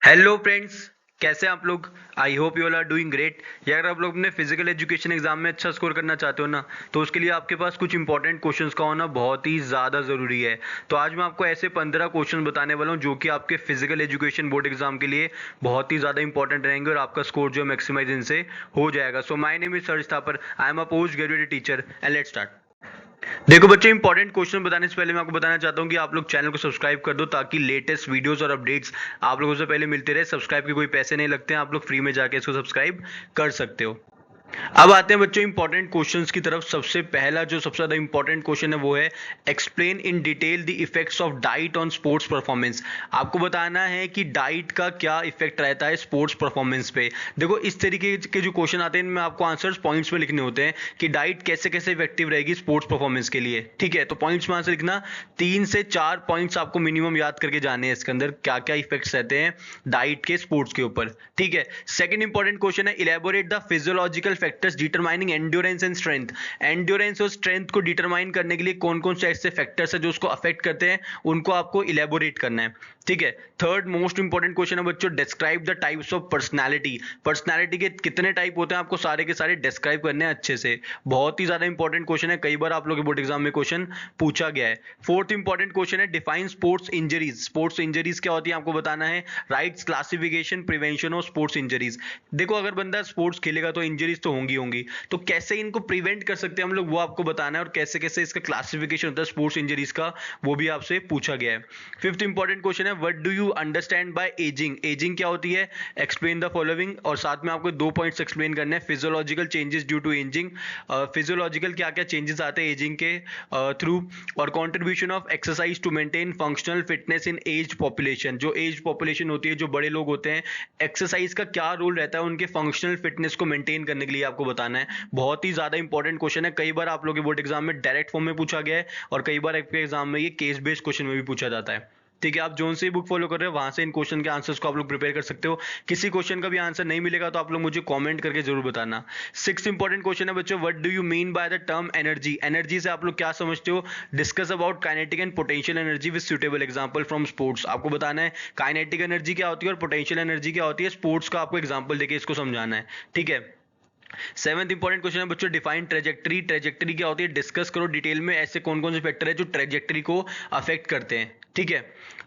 Hello friends, कैसे हैं आप लोग। I hope you all are doing great. या अगर आप लोग अपने फिजिकल एजुकेशन एग्जाम में अच्छा स्कोर करना चाहते हो ना, तो उसके लिए आपके पास कुछ इंपॉर्टेंट क्वेश्चंस का होना बहुत ही ज़्यादा ज़रूरी है। तो आज मैं आपको ऐसे 15 क्वेश्चन बताने वाला हूँ जो कि आपके फिजिकल एजुकेशन बोर्ड एग्जाम के लिए बहुत ही ज़्यादा इंपॉर्टेंट रहेंगे और आपका स्कोर जो है मैक्सिमाइज इनसे हो जाएगा। So my name is surge Thapar, I am a post graduated teacher and let's start. देखो बच्चों, इंपॉर्टेंट क्वेश्चन बताने से पहले मैं आपको बताना चाहता हूँ कि आप लोग चैनल को सब्सक्राइब कर दो ताकि लेटेस्ट वीडियोस और अपडेट्स आप लोगों से पहले मिलते रहे। सब्सक्राइब के कोई पैसे नहीं लगते हैं, आप लोग फ्री में जाके इसको सब्सक्राइब कर सकते हो। अब आते हैं बच्चों इंपॉर्टेंट क्वेश्चंस की तरफ। सबसे पहला जो सबसे ज्यादा इंपॉर्टेंट क्वेश्चन है वो है explain in detail the effects of diet on sports performance. आपको बताना है कि डाइट का क्या इफेक्ट रहता है स्पोर्ट्स परफॉर्मेंस पे। देखो, इस तरीके के जो क्वेश्चन आते हैं इनमें आपको आंसर्स पॉइंट्स में लिखने होते हैं कि डाइट कैसे कैसे इफेक्टिव रहेगी स्पोर्ट्स परफॉर्मेंस के लिए। ठीक है, तो पॉइंट्स में आंसर लिखना। 3 से 4 पॉइंट्स आपको मिनिमम याद करके जाने हैं इसके अंदर क्या क्या इफेक्ट्स रहते हैं डाइट के स्पोर्ट्स के ऊपर। ठीक है, सेकंड इंपॉर्टेंट क्वेश्चन है elaborate the physiological factors determining endurance and strength. Endurance और स्ट्रेंथ को डिटरमाइन करने के लिए कौन कौन से ऐसे फैक्टर्स है जो उसको अफेक्ट करते हैं, उनको आपको इलेबोरेट करना है। ठीक है, थर्ड मोस्ट इंपॉर्टेंट क्वेश्चन है बच्चों describe the types of personality. Personality के कितने टाइप होते हैं आपको सारे के सारे डिस्क्राइब करने हैं अच्छे से। बहुत ही ज्यादा इंपॉर्टेंट क्वेश्चन है, कई बार आप लोगों के बोर्ड एग्जाम में क्वेश्चन पूछा गया है। फोर्थ इंपॉर्टेंट क्वेश्चन है define sports injuries. Sports injuries क्या होती है आपको बताना है। Rights, classification, prevention of sports injuries. देखो, अगर बंदा स्पोर्ट्स खेलेगा तो इंजरीज तो होंगी होंगी, तो कैसे इनको प्रिवेंट कर सकते हैं हम लोग वो आपको बताना है, और कैसे कैसे इसका क्लासिफिकेशन होता है स्पोर्ट्स इंजरीज का, वो भी आपसे पूछा गया है। फिफ्थ इंपॉर्टेंट क्वेश्चन है what do you understand by ageing. Ageing क्या होती है, एक्सप्लेन द फॉलोइंग। और साथ में आपको 2 पॉइंट्स एक्सप्लेन करने हैं। Physiological changes due to ageing, physiological क्या क्या चेंजेस आते हैं एजिंग के थ्रू। और contribution of exercise to maintain functional fitness in age population. जो एज पॉपुलेशन होती है, जो बड़े लोग होते हैं, एक्सरसाइज का क्या रोल रहता है उनके फंक्शनल फिटनेस को मेंटेन करने के लिए आपको बताना है। बहुत ही ज्यादा इंपॉर्टेंट क्वेश्चन है, कई बार आप लोगों के बोर्ड एग्जाम में डायरेक्ट फॉर्म में पूछा गया है और कई बार आपके एग्जाम में ये केस बेस्ड क्वेश्चन में भी पूछा जाता है। ठीक है, आप जोन से बुक फॉलो कर रहे हो वहां से इन क्वेश्चन के आंसर्स को आप लोग प्रिपेयर कर सकते हो। किसी क्वेश्चन का भी आंसर नहीं मिलेगा तो आप लोग मुझे कमेंट करके जरूर बताना। सिक्स इंपॉर्टेंट क्वेश्चन है बच्चों what do you mean by the term energy. Energy से आप लोग क्या समझते हो। Discuss about kinetic and potential energy with suitable example from sports. आपको बताना है काइनेटिक एनर्जी क्या होती है और पोटेंशियल एनर्जी क्या होती है, स्पोर्ट्स का आपको एग्जांपल देके इसको समझाना है। ठीक है, सेवंथ इंपॉर्टेंट क्वेश्चन है बच्चों डिफाइन ट्रेजेक्टरी। ट्रेजेक्टरी क्या होती है, डिस्कस करो डिटेल में ऐसे कौन कौन से फैक्टर है जो ट्रेजेक्टरी को अफेक्ट करते हैं। ठीक है,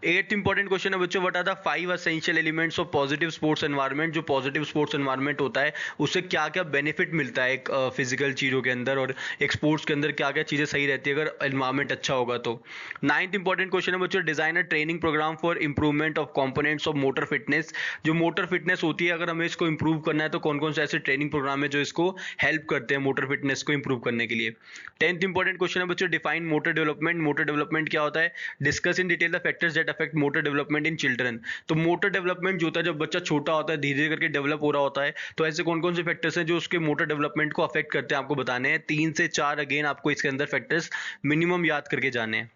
एट इंपॉर्टेंट क्वेश्चन है बच्चों what are the 5 essential elements of positive sports environment. जो पॉजिटिव स्पोर्ट्स एनवायरनमेंट होता है उससे क्या क्या बेनिफिट मिलता है एक फिजिकल चीजों के अंदर, और एक स्पोर्ट्स के अंदर क्या क्या चीजें सही रहती है अगर एनवायरनमेंट अच्छा होगा तो। नाइन्थ इंपॉर्टेंट क्वेश्चन है बच्चों design a training programme for improvement of components of motor fitness. जो मोटर फिटनेस होती है अगर हमें इसको इंप्रूव करना है तो कौन कौन से ऐसे ट्रेनिंग प्रोग्राम है जो इसको हेल्प करते हैं मोटर फिटनेस को इंप्रूव करने के लिए। टेंथ इंपॉर्टेंट क्वेश्चन है बच्चों define motor development. Motor development क्या होता है, discuss in detail the factors that affect motor development in children. तो मोटर डेवलपमेंट जो होता है जब बच्चा छोटा होता है धीरे धीरे करके डेवलप हो रहा होता है, तो ऐसे कौन कौन से फैक्टर्स हैं जो उसके मोटर डेवलपमेंट को अफेक्ट करते हैं आपको बताने हैं। 3 से 4 अगेन आपको इसके अंदर फैक्टर्स मिनिमम याद करके जाने हैं।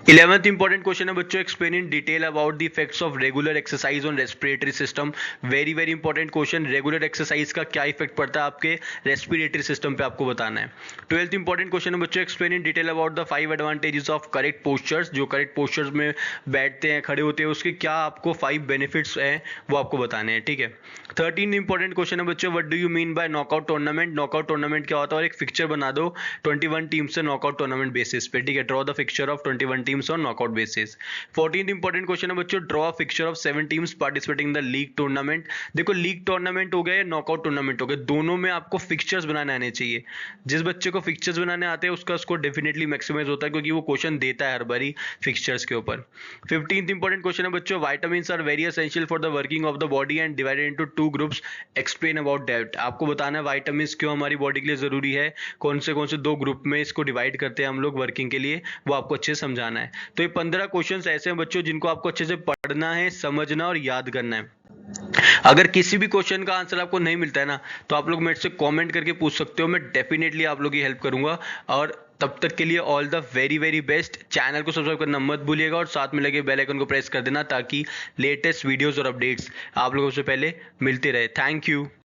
11th इंपॉर्टेंट क्वेश्चन है बच्चों explain in detail about the effects of regular exercise on respiratory system. Very very important question, regular exercise का क्या इफेक्ट पड़ता है आपके रेस्पिरेटरी सिस्टम पे आपको बताना है। 12th इंपॉर्टेंट क्वेश्चन है बच्चों explain in detail about the 5 advantages of correct postures. जो करेक्ट पोस्चर्स में बैठते हैं खड़े होते हैं उसके क्या आपको 5 बेनिफिट्स हैं वो आपको बताने हैं। ठीक है, 13 इंपॉर्टेंट क्वेश्चन है बच्चों what do you mean by knockout tournament. Knockout tournament क्या होता है और एक फिक्चर बना दो 21 टीम से नॉकआउट टूर्नामेंट बेसिस पे। ठीक है, draw the fixture of 21 teams on knockout basis. 14th important question है बच्चों draw a fixture of 7 teams participating in the league tournament. देखो, लीग टूर्नामेंट हो गया या नॉकआउट टूर्नामेंट हो गया, दोनों में आपको फिक्चर्स बनाने आने चाहिए। जिस बच्चे को फिक्चर्स बनाने आते हैं उसका स्कोर डेफिनेटली मैक्सिमाइज होता है क्योंकि वो क्वेश्चन देता है हर बारी फिक्चर्स के ऊपर। 15th इंपॉर्टेंट क्वेश्चन है बच्चों vitamins are very essential for the working of the body and divided into 2 groups, explain about that. आपको बताना है विटामिन्स क्यों हमारी बॉडी के लिए जरूरी है, कौन से 2 ग्रुप में इसको डिवाइड करते हैं हम लोग वर्किंग के लिए, वो आपको अच्छे से समझाना है। तो ये 15 क्वेश्चंस ऐसे हैं बच्चों जिनको आपको अच्छे से पढ़ना है, समझना और याद करना है। अगर किसी भी क्वेश्चन का आंसर आपको नहीं मिलता है ना, तो आप लोग मेरे से कमेंट करके पूछ सकते हो, मैं डेफिनेटली आप लोग की हेल्प करूंगा। और तब तक के लिए all the very very best. Channel को सब्सक्राइब करना मत भूलिएगा और साथ में लगे बेल आइकन को प्रेस कर देना ताकि लेटेस्ट वीडियोस और अपडेट्स आप लोगों से पहले मिलते रहे। Thank you.